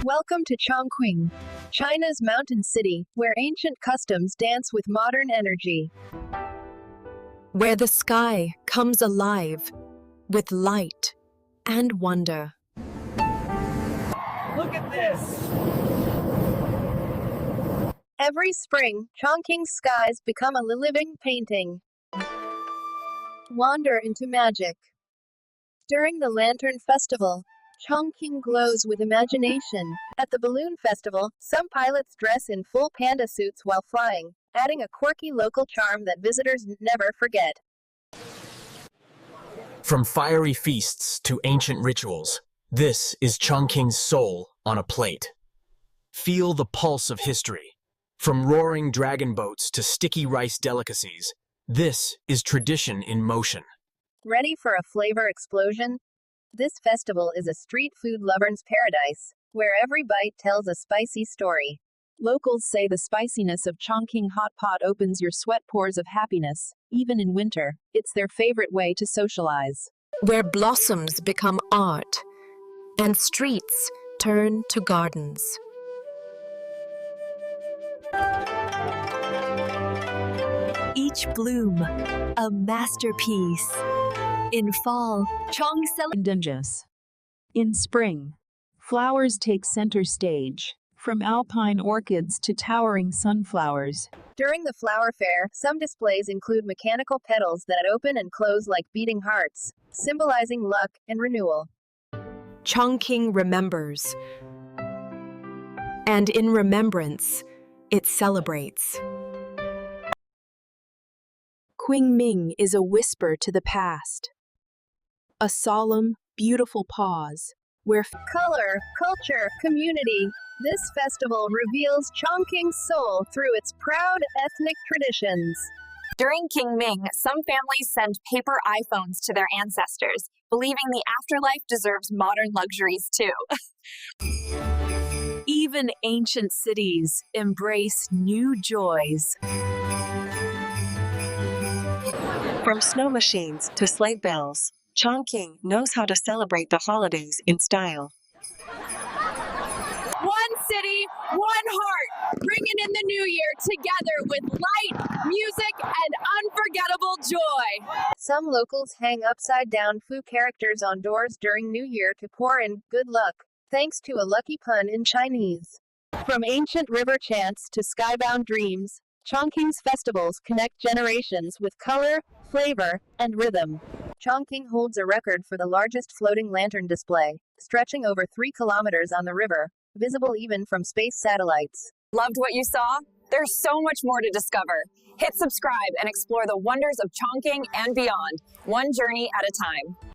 Welcome to Chongqing, China's mountain city, where ancient customs dance with modern energy. Where the sky comes alive with light and wonder. Look at this! Every spring, Chongqing's skies become a living painting. Wander into magic. During the Lantern Festival, Chongqing glows with imagination. At the Balloon Festival, some pilots dress in full panda suits while flying, adding a quirky local charm that visitors never forget. From fiery feasts to ancient rituals, this is Chongqing's soul on a plate. Feel the pulse of history. From roaring dragon boats to sticky rice delicacies, this is tradition in motion. Ready for a flavor explosion? This festival is a street food lover's paradise, where every bite tells a spicy story. Locals say the spiciness of Chongqing hot pot opens your sweat pores of happiness. Even in winter, it's their favorite way to socialize. Where blossoms become art and streets turn to gardens. Each bloom, a masterpiece. In fall, Indigenous. In spring, flowers take center stage, from alpine orchids to towering sunflowers. During the flower fair, some displays include mechanical petals that open and close like beating hearts, symbolizing luck and renewal. Chongqing remembers. And in remembrance, it celebrates. Qingming is a whisper to the past. A solemn, beautiful pause where Color, culture, community. This festival reveals Chongqing's soul through its proud ethnic traditions. During Qingming, some families send paper iPhones to their ancestors, believing the afterlife deserves modern luxuries too. even ancient cities embrace new joys. From snow machines to sleigh bells, Chongqing knows how to celebrate the holidays in style. One city, one heart, bringing in the new year together with light, music, and unforgettable joy. Some locals hang upside-down foo characters on doors during New Year to pour in good luck, thanks to a lucky pun in Chinese. From ancient river chants to skybound dreams, Chongqing's festivals connect generations with color, flavor, and rhythm. Chongqing holds a record for the largest floating lantern display, stretching over 3 kilometers on the river, visible even from space satellites. Loved what you saw? There's so much more to discover. Hit subscribe and explore the wonders of Chongqing and beyond, one journey at a time.